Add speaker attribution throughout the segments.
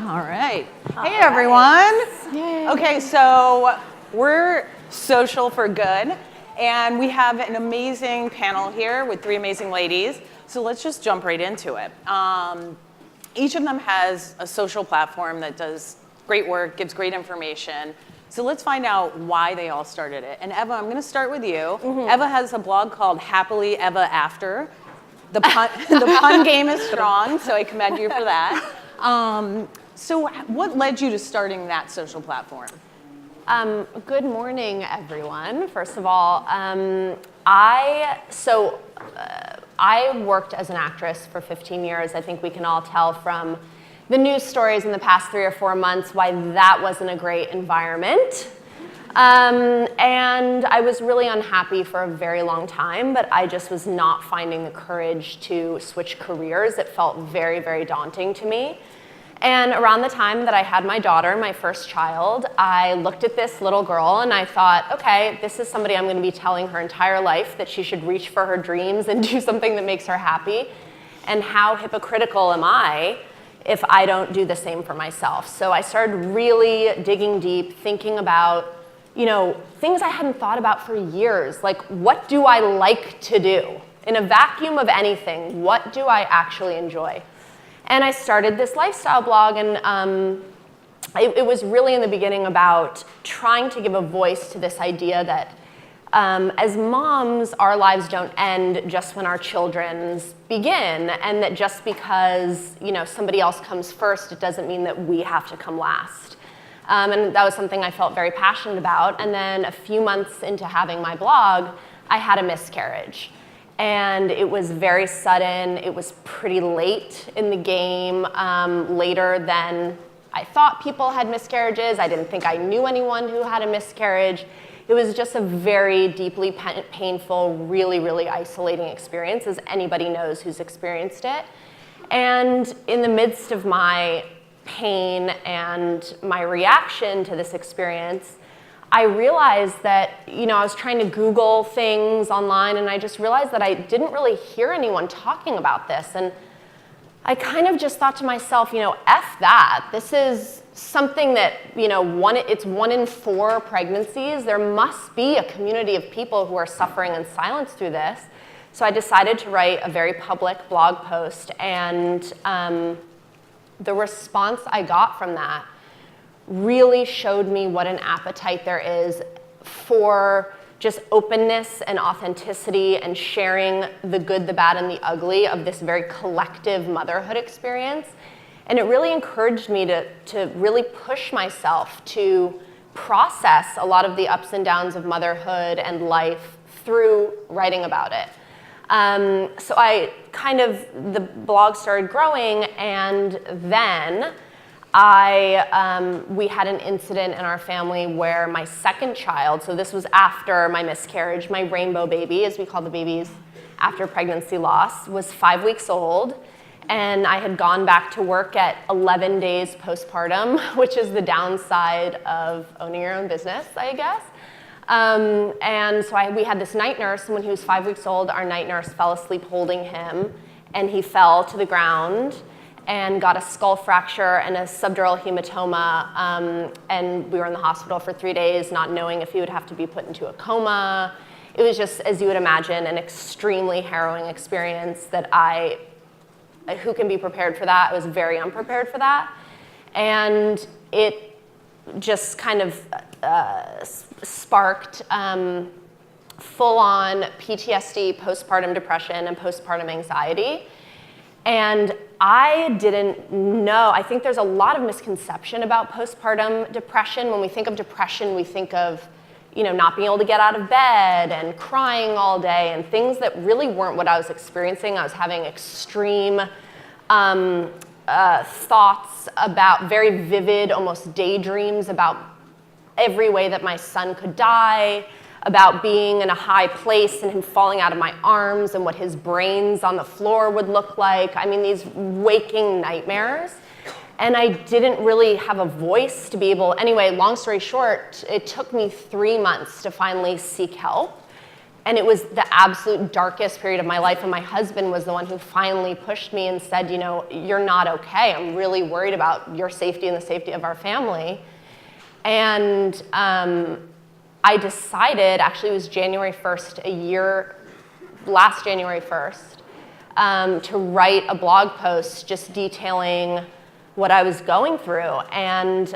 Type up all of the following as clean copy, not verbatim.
Speaker 1: All right. Hey, everyone.
Speaker 2: Yay.
Speaker 1: Okay, so we're Social for Good, and we have an amazing panel here with three amazing ladies. So let's just jump right into it. Each of them has a social platform that does great work, gives great information. So let's find out why they all started it. And Eva, I'm going to start with you. Eva has a blog called Happily Eva After. The pun game is strong, so I commend you for that. So what led you to starting that social platform?
Speaker 2: Good morning, everyone. First of all, I worked as an actress for 15 years. I think we can all tell from the news stories in the past 3 or 4 months why that wasn't a great environment. And I was really unhappy for a very long time, but I just was not finding the courage to switch careers. It felt very, very daunting to me. And around the time that I had my daughter, my first child, I looked at this little girl and I thought, okay, this is somebody I'm going to be telling her entire life that she should reach for her dreams and do something that makes her happy. And how hypocritical am I if I don't do the same for myself? So I started really digging deep, thinking about, things I hadn't thought about for years. Like, what do I like to do? In a vacuum of anything, what do I actually enjoy? And I started this lifestyle blog, and it was really in the beginning about trying to give a voice to this idea that as moms, our lives don't end just when our children's begin, and that just because somebody else comes first, it doesn't mean that we have to come last. And that was something I felt very passionate about. And then a few months into having my blog, I had a miscarriage. And it was very sudden. It was pretty late in the game, later than I thought people had miscarriages. I didn't think I knew anyone who had a miscarriage. It was just a very deeply painful, really, really isolating experience, as anybody knows who's experienced it. And in the midst of my pain and my reaction to this experience, I realized that, I was trying to Google things online, and I just realized that I didn't really hear anyone talking about this. And I kind of just thought to myself, F that. This is something that, it's 1 in 4 pregnancies. There must be a community of people who are suffering in silence through this. So I decided to write a very public blog post, and the response I got from that really showed me what an appetite there is for just openness and authenticity and sharing the good, the bad, and the ugly of this very collective motherhood experience. And it really encouraged me to really push myself to process a lot of the ups and downs of motherhood and life through writing about it. So the blog started growing, and then we had an incident in our family where my second child, so this was after my miscarriage, my rainbow baby, as we call the babies after pregnancy loss, was 5 weeks old. And I had gone back to work at 11 days postpartum, which is the downside of owning your own business, I guess. And so we had this night nurse, and when he was 5 weeks old, our night nurse fell asleep holding him, and he fell to the ground and got a skull fracture and a subdural hematoma, and we were in the hospital for 3 days, not knowing if he would have to be put into a coma. It was just, as you would imagine, an extremely harrowing experience that who can be prepared for that? I was very unprepared for that. And it just kind of sparked full-on PTSD, postpartum depression, and postpartum anxiety. And I didn't know. I think there's a lot of misconception about postpartum depression. When we think of depression, we think of, not being able to get out of bed and crying all day and things that really weren't what I was experiencing. I was having extreme thoughts about, very vivid, almost daydreams about every way that my son could die, about being in a high place and him falling out of my arms and what his brains on the floor would look like. I mean, these waking nightmares. And I didn't really have a voice to be able, anyway, long story short, it took me 3 months to finally seek help. And it was the absolute darkest period of my life, and my husband was the one who finally pushed me and said, you know, you're not okay. I'm really worried about your safety and the safety of our family. And I decided, actually it was January 1st, last January 1st, to write a blog post just detailing what I was going through. And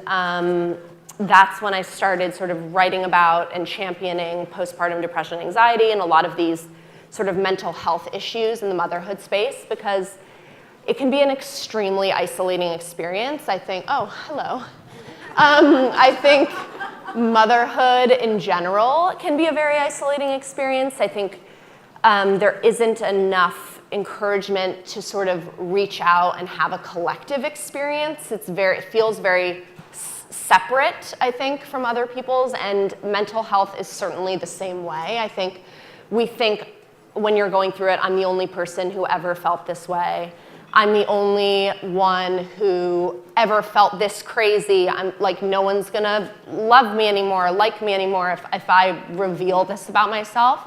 Speaker 2: that's when I started sort of writing about and championing postpartum depression and anxiety and a lot of these sort of mental health issues in the motherhood space, because it can be an extremely isolating experience. I think, oh, hello. I think motherhood in general can be a very isolating experience. I think there isn't enough encouragement to sort of reach out and have a collective experience. It feels very separate, I think, from other people's, and mental health is certainly the same way. I think we think when you're going through it, I'm the only person who ever felt this way. I'm the only one who ever felt this crazy. I'm like, no one's gonna love me anymore, like me anymore if I reveal this about myself.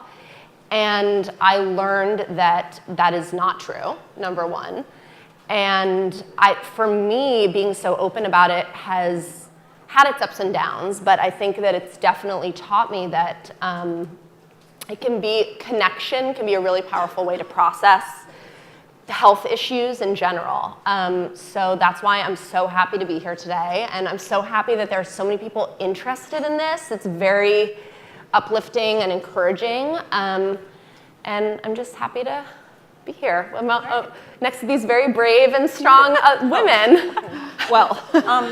Speaker 2: And I learned that that is not true, number one. And for me, being so open about it has had its ups and downs, but I think that it's definitely taught me that connection can be a really powerful way to process health issues in general. So that's why I'm so happy to be here today, and I'm so happy that there are so many people interested in this. It's very uplifting and encouraging, and I'm just happy to be here next to these very brave and strong women.
Speaker 1: Well,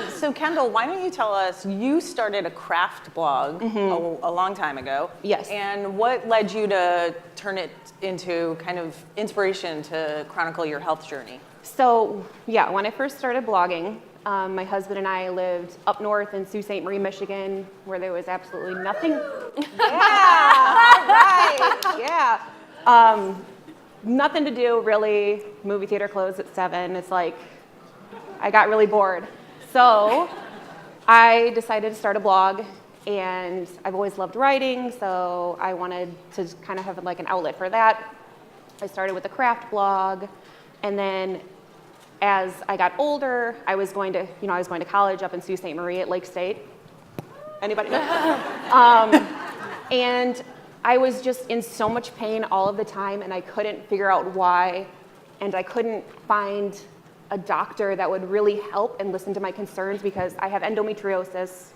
Speaker 1: so Kendall, why don't you tell us, you started a craft blog a long time ago.
Speaker 3: Yes.
Speaker 1: And what led you to turn it into kind of inspiration to chronicle your health journey?
Speaker 3: So, yeah, when I first started blogging, my husband and I lived up north in Sault Ste. Marie, Michigan, where there was absolutely nothing. Nothing to do, really. Movie theater closed at 7. It's like, I got really bored. So I decided to start a blog, and I've always loved writing, so I wanted to kind of have like an outlet for that. I started with a craft blog, and then as I got older, I was going to college up in Sault Ste. Marie at Lake State. Anybody know? And I was just in so much pain all of the time, and I couldn't figure out why, and I couldn't find a doctor that would really help and listen to my concerns, because I have endometriosis.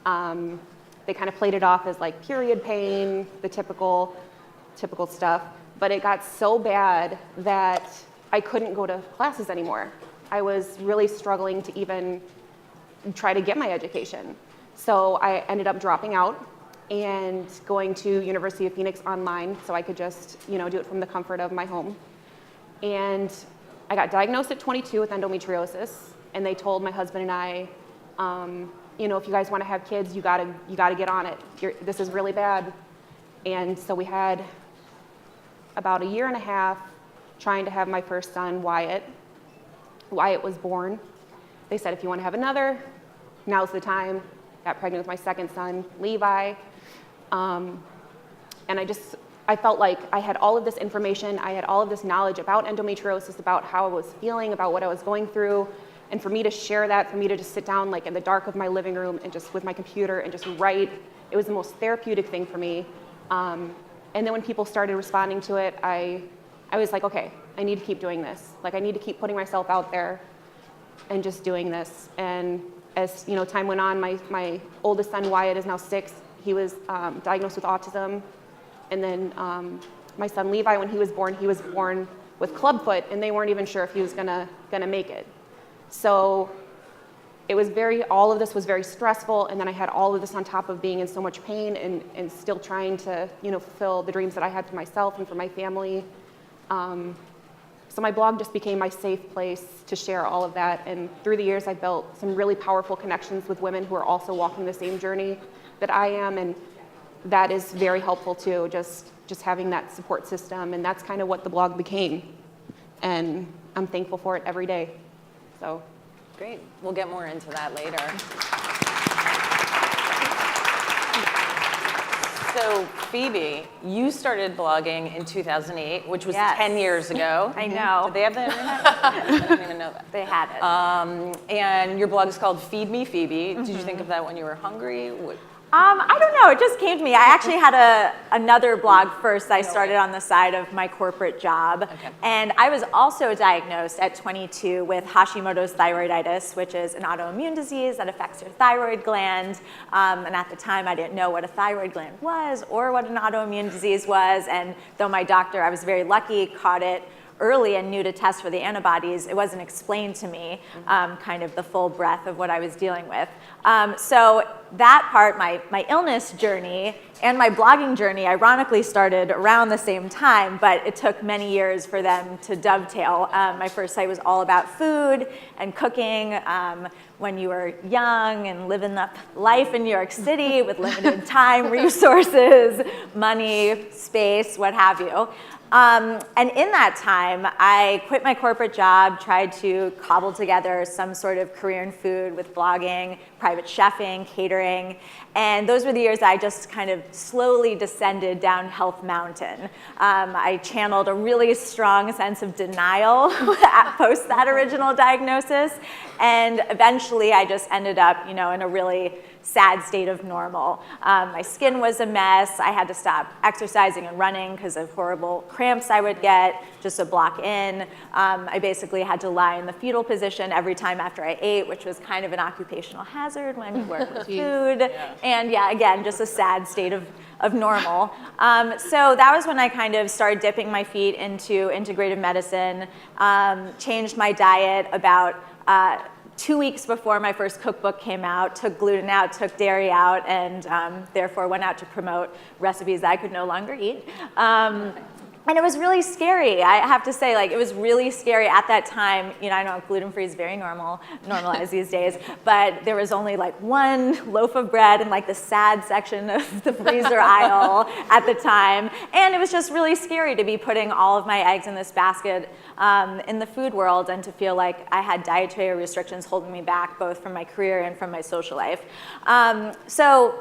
Speaker 3: They kind of played it off as like period pain, the typical stuff, but it got so bad that I couldn't go to classes anymore. I was really struggling to even try to get my education. So I ended up dropping out and going to University of Phoenix online, so I could just, do it from the comfort of my home. And I got diagnosed at 22 with endometriosis, and they told my husband and I, if you guys want to have kids, you gotta get on it. This is really bad. And so we had about a year and a half trying to have my first son, Wyatt. Wyatt was born. They said, if you want to have another, now's the time. Got pregnant with my second son, Levi. And I felt like I had all of this information, I had all of this knowledge about endometriosis, about how I was feeling, about what I was going through, and for me to share that, for me to just sit down like in the dark of my living room and just with my computer and just write, it was the most therapeutic thing for me. And then when people started responding to it, I was like, okay, I need to keep doing this. Like, I need to keep putting myself out there and just doing this. And as time went on, my oldest son, Wyatt, is now 6. He was diagnosed with autism. And then my son, Levi, when he was born with clubfoot, and they weren't even sure if he was gonna make it. So it was all of this was very stressful, and then I had all of this on top of being in so much pain and still trying to, fulfill the dreams that I had for myself and for my family. So my blog just became my safe place to share all of that. And through the years, I built some really powerful connections with women who are also walking the same journey that I am. And that is very helpful too, just having that support system. And that's kind of what the blog became. And I'm thankful for it every day. So.
Speaker 1: Great. We'll get more into that later. So Phoebe, you started blogging in 2008, which was
Speaker 4: Yes.
Speaker 1: 10 years ago.
Speaker 4: I know.
Speaker 1: Did they have the internet? I don't even know that.
Speaker 4: They had it.
Speaker 1: And your blog is called Feed Me Phoebe. Did you think of that when you were hungry?
Speaker 4: I don't know. It just came to me. I actually had another blog first. I started on the side of my corporate job. And I was also diagnosed at 22 with Hashimoto's thyroiditis, which is an autoimmune disease that affects your thyroid gland. And at the time, I didn't know what a thyroid gland was or what an autoimmune disease was. And though my doctor, I was very lucky, caught it early and knew to test for the antibodies, it wasn't explained to me kind of the full breadth of what I was dealing with. So that part, my illness journey and my blogging journey ironically started around the same time, but it took many years for them to dovetail. My first site was all about food and cooking when you were young and living up life in New York City with limited time, resources, money, space, what have you. And in that time, I quit my corporate job, tried to cobble together some sort of career in food with blogging, private chefing, catering. And those were the years I just kind of slowly descended down health mountain. I channeled a really strong sense of denial post that original diagnosis. And eventually I just ended up, in a really sad state of normal. My skin was a mess. I had to stop exercising and running because of horrible cramps I would get just a block in. I basically had to lie in the fetal position every time after I ate, which was kind of an occupational hazard when you work with food. And yeah, again, just a sad state of normal. So that was when I kind of started dipping my feet into integrative medicine, changed my diet about 2 weeks before my first cookbook came out, took gluten out, took dairy out, and therefore went out to promote recipes I could no longer eat. And it was really scary. I have to say, it was really scary at that time. I know gluten-free is very normalized these days, but there was only one loaf of bread in the sad section of the freezer aisle at the time. And it was just really scary to be putting all of my eggs in this basket in the food world and to feel like I had dietary restrictions holding me back both from my career and from my social life. So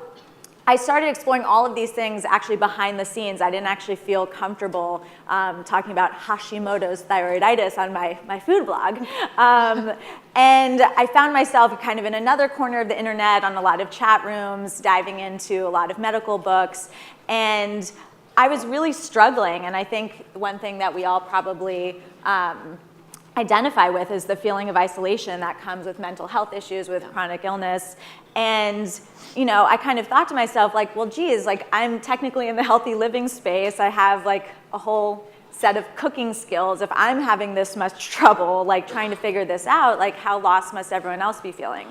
Speaker 4: I started exploring all of these things actually behind the scenes. I didn't actually feel comfortable talking about Hashimoto's thyroiditis on my food blog. And I found myself kind of in another corner of the internet on a lot of chat rooms, diving into a lot of medical books. And I was really struggling. And I think one thing that we all probably identify with is the feeling of isolation that comes with mental health issues, with chronic illness. And, I kind of thought to myself, well, geez, I'm technically in the healthy living space. I have a whole set of cooking skills. If I'm having this much trouble, trying to figure this out, how lost must everyone else be feeling?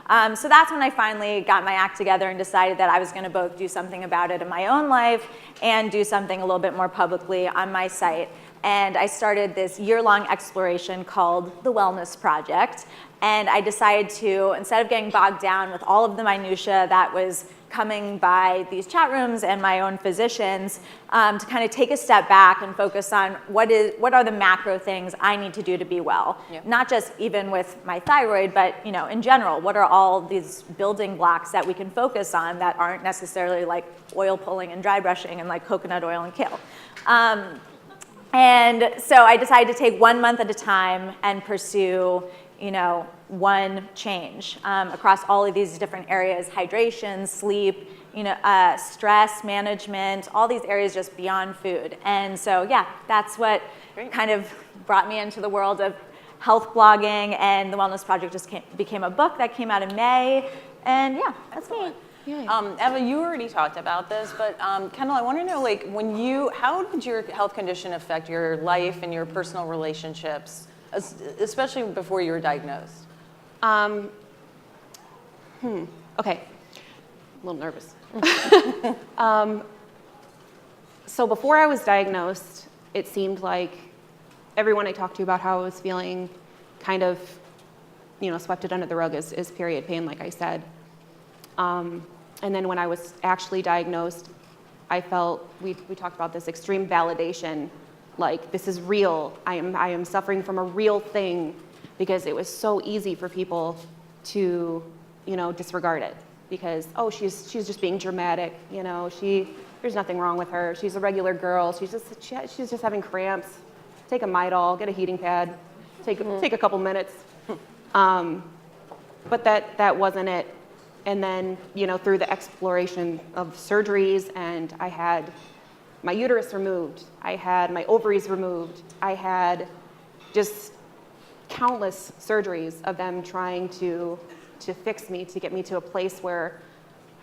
Speaker 4: So that's when I finally got my act together and decided that I was going to both do something about it in my own life and do something a little bit more publicly on my site. And I started this year-long exploration called the Wellness Project. And I decided to, instead of getting bogged down with all of the minutia that was coming by these chat rooms and my own physicians, to kind of take a step back and focus on what are the macro things I need to do to be well. Yep. Not just even with my thyroid, but in general, what are all these building blocks that we can focus on that aren't necessarily oil pulling and dry brushing and coconut oil and kale. And so I decided to take 1 month at a time and pursue, one change across all of these different areas: hydration, sleep, stress management, all these areas just beyond food. And so, yeah, that's what kind of brought me into the world of health blogging, and the Wellness Project just became a book that came out in May. And yeah, that's me.
Speaker 1: Eva, you already talked about this, but Kendall, I want to know, how did your health condition affect your life and your personal relationships, especially before you were diagnosed?
Speaker 3: Okay, a little nervous. So before I was diagnosed, it seemed like everyone I talked to about how I was feeling kind of, swept it under the rug as period pain, like I said. And then when I was actually diagnosed, I felt, we talked about this, extreme validation, this is real. I am suffering from a real thing, because it was so easy for people to, disregard it because, oh, she's just being dramatic, there's nothing wrong with her. She's a regular girl. She's just having cramps. Take a Midol, get a heating pad, take a couple minutes. But that wasn't it. And then, through the exploration of surgeries, and I had my uterus removed, I had my ovaries removed, I had just countless surgeries of them trying to fix me, to get me to a place where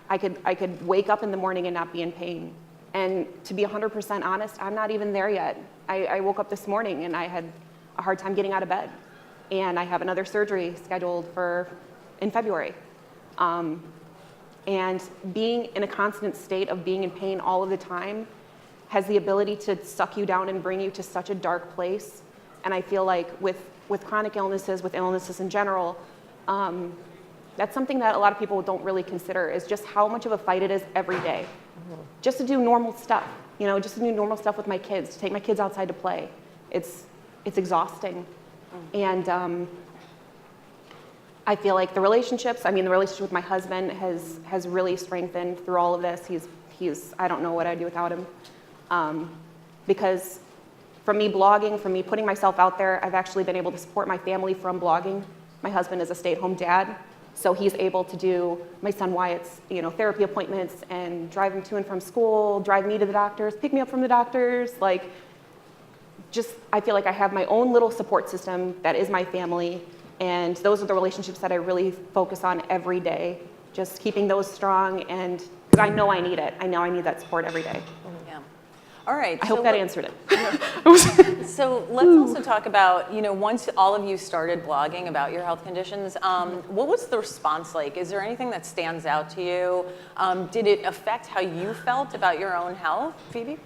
Speaker 3: I could wake up in the morning and not be in pain. And to be 100% honest, I'm not even there yet. I woke up this morning and I had a hard time getting out of bed. And I have another surgery scheduled in February. And being in a constant state of being in pain all of the time has the ability to suck you down and bring you to such a dark place. And I feel like with chronic illnesses, with illnesses in general, that's something that a lot of people don't really consider, is just how much of a fight it is every day. Just to do normal stuff, just to do normal stuff with my kids, to take my kids outside to play. It's exhausting. And I feel like the relationship with my husband has really strengthened through all of this. He's I don't know what I'd do without him. Because from me blogging, from me putting myself out there, I've actually been able to support my family from blogging. My husband is a stay-at-home dad, so he's able to do my son Wyatt's, therapy appointments and drive him to and from school, drive me to the doctors, pick me up from the doctors. I feel like I have my own little support system that is my family, and those are the relationships that I really focus on every day. Just keeping those strong, and because I know I need it. I know I need that support every day.
Speaker 1: Yeah. All right.
Speaker 3: I hope that answered it.
Speaker 1: So let's also talk about, once all of you started blogging about your health conditions, what was the response like? Is there anything that stands out to you? Did it affect how you felt about your own health, Phoebe?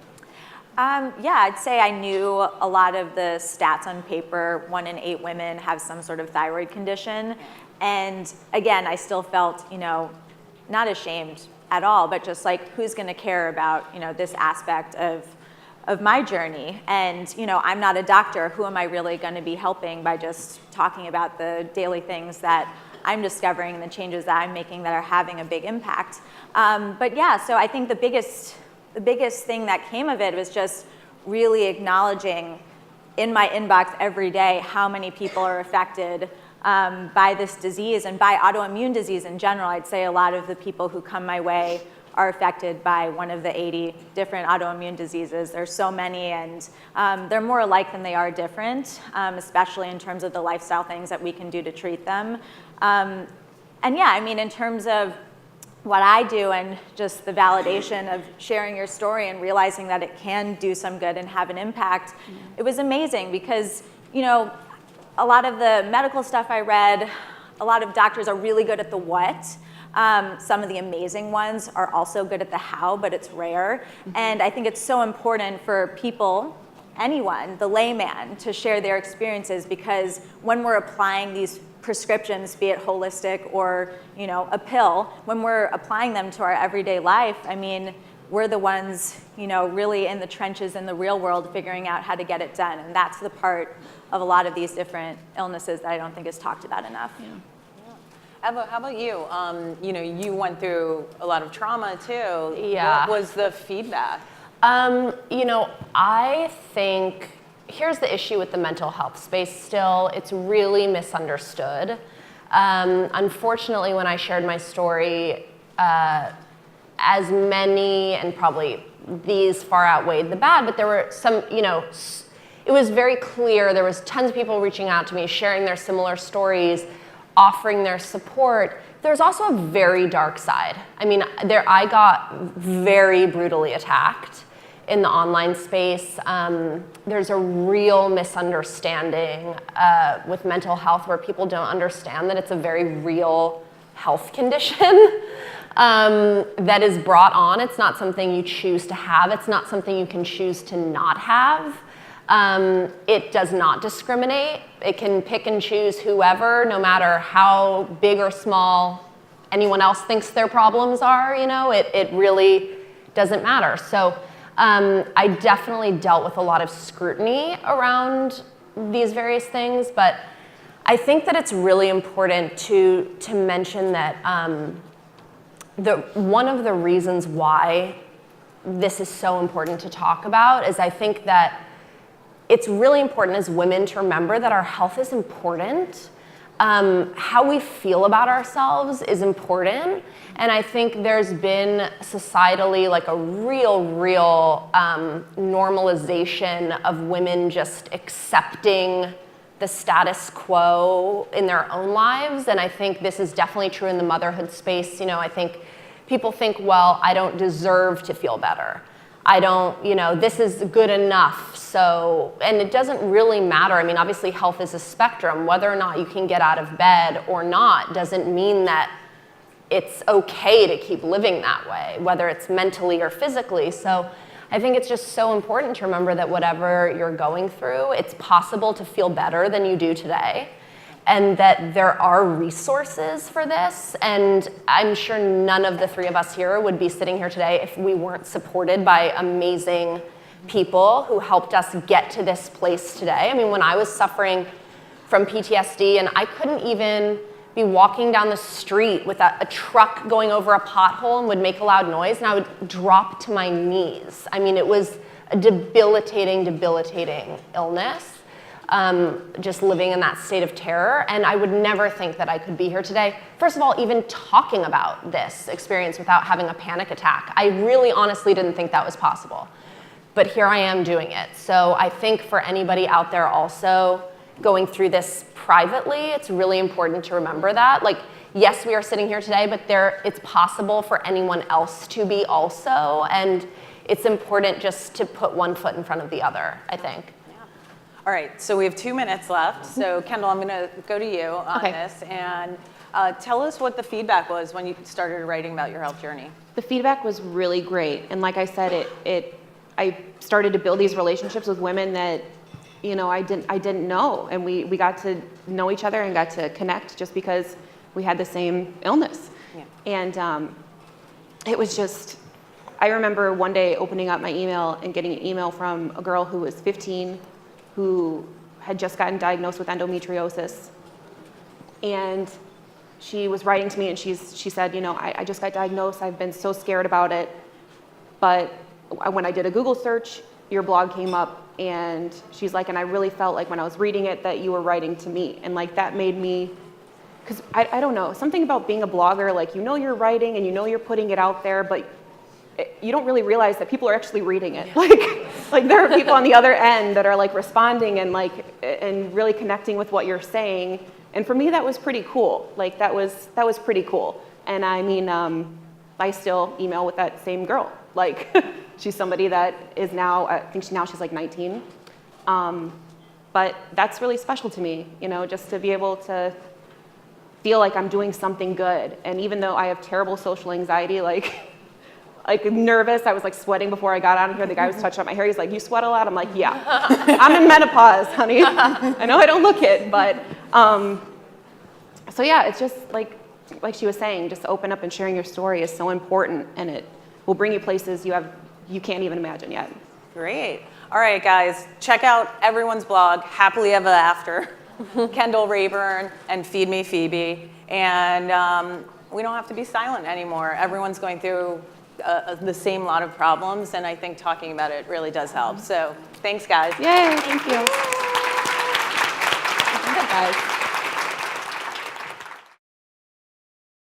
Speaker 4: Yeah, I'd say I knew a lot of the stats on paper. 1 in 8 women have some sort of thyroid condition. And again, I still felt, not ashamed at all, but just like, who's going to care about, this aspect of my journey? And, I'm not a doctor. Who am I really going to be helping by just talking about the daily things that I'm discovering and the changes that I'm making that are having a big impact? But yeah, so I think the biggest thing that came of it was just really acknowledging in my inbox every day how many people are affected by this disease and by autoimmune disease in general. I'd say a lot of the people who come my way are affected by one of the 80 different autoimmune diseases. There's so many, and they're more alike than they are different, especially in terms of the lifestyle things that we can do to treat them. And yeah, in terms of what I do and just the validation of sharing your story and realizing that it can do some good and have an impact, it was amazing because, a lot of the medical stuff I read, a lot of doctors are really good at the what. Some of the amazing ones are also good at the how, but it's rare. And I think it's so important for people, anyone, the layman, to share their experiences, because when we're applying these prescriptions, be it holistic or, a pill, when we're applying them to our everyday life, we're the ones, really in the trenches in the real world figuring out how to get it done. And that's the part of a lot of these different illnesses that I don't think is talked about enough.
Speaker 1: Yeah. Eva, how about you? You went through a lot of trauma too.
Speaker 2: Yeah.
Speaker 1: What was the feedback?
Speaker 2: I think here's the issue with the mental health space still. It's really misunderstood. Unfortunately, when I shared my story, as many, and probably these far outweighed the bad, but there were some, it was very clear. There was tons of people reaching out to me, sharing their similar stories, offering their support. There's also a very dark side. I got very brutally attacked in the online space. There's a real misunderstanding with mental health where people don't understand that it's a very real health condition that is brought on. It's not something you choose to have. It's not something you can choose to not have. It does not discriminate. It can pick and choose whoever, no matter how big or small anyone else thinks their problems are. It really doesn't matter. So I definitely dealt with a lot of scrutiny around these various things, but I think that it's really important to mention that one of the reasons why this is so important to talk about is I think that it's really important as women to remember that our health is important. How we feel about ourselves is important. And I think there's been societally like a real normalization of women just accepting the status quo in their own lives. And I think this is definitely true in the motherhood space. You know, I think people think, well, I don't deserve to feel better. I don't, you know, this is good enough. So, and it doesn't really matter. I mean, obviously health is a spectrum. Whether or not you can get out of bed or not doesn't mean that it's okay to keep living that way, whether it's mentally or physically. So I think it's just so important to remember that whatever you're going through, it's possible to feel better than you do today. And that there are resources for this. And I'm sure none of the three of us here would be sitting here today if we weren't supported by amazing people who helped us get to this place today. I mean, when I was suffering from PTSD and I couldn't even be walking down the street with a truck going over a pothole and would make a loud noise and I would drop to my knees. I mean, it was a debilitating illness. Just living in that state of terror, and I would never think that I could be here today. First of all, even talking about this experience without having a panic attack. I really honestly didn't think that was possible, but here I am doing it. So I think for anybody out there also going through this privately, it's really important to remember that. Like, yes, we are sitting here today, but it's possible for anyone else to be also, and it's important just to put one foot in front of the other, I think.
Speaker 1: All right, so we have 2 minutes left. So Kendall, I'm gonna go to you on this, and tell us what the feedback was when you started writing about your health journey.
Speaker 3: The feedback was really great, and like I said, I started to build these relationships with women that, you know, I didn't know, and we got to know each other and got to connect just because we had the same illness.
Speaker 1: Yeah.
Speaker 3: And it was just, I remember one day opening up my email and getting an email from a girl who was 15 who had just gotten diagnosed with endometriosis. And she was writing to me and she said, you know, I just got diagnosed, I've been so scared about it. But when I did a Google search, your blog came up and she's like, and I really felt like when I was reading it that you were writing to me. And like that made me, because I don't know, something about being a blogger, like you know you're writing and you know you're putting it out there, but you don't really realize that people are actually reading it. Like there are people on the other end that are like responding and and really connecting with what you're saying. And for me, that was pretty cool. Like that was pretty cool. And I mean, I still email with that same girl. Like she's somebody that is now, I think she's like 19. But that's really special to me, you know, just to be able to feel like I'm doing something good. And even though I have terrible social anxiety, like nervous. I was like sweating before I got out of here. The guy was touching up my hair. He's like, you sweat a lot? I'm like, yeah. I'm in menopause, honey. I know I don't look it, but so yeah, it's just like she was saying, just open up and sharing your story is so important, and it will bring you places you can't even imagine yet.
Speaker 1: Great. All right, guys, check out everyone's blog, Happily Ever After, Kendall Rayburn, and Feed Me Phoebe. And we don't have to be silent anymore. Everyone's going through the same lot of problems, and I think talking about it really does help. So thanks, guys.
Speaker 3: Yay, thank you. Good, guys.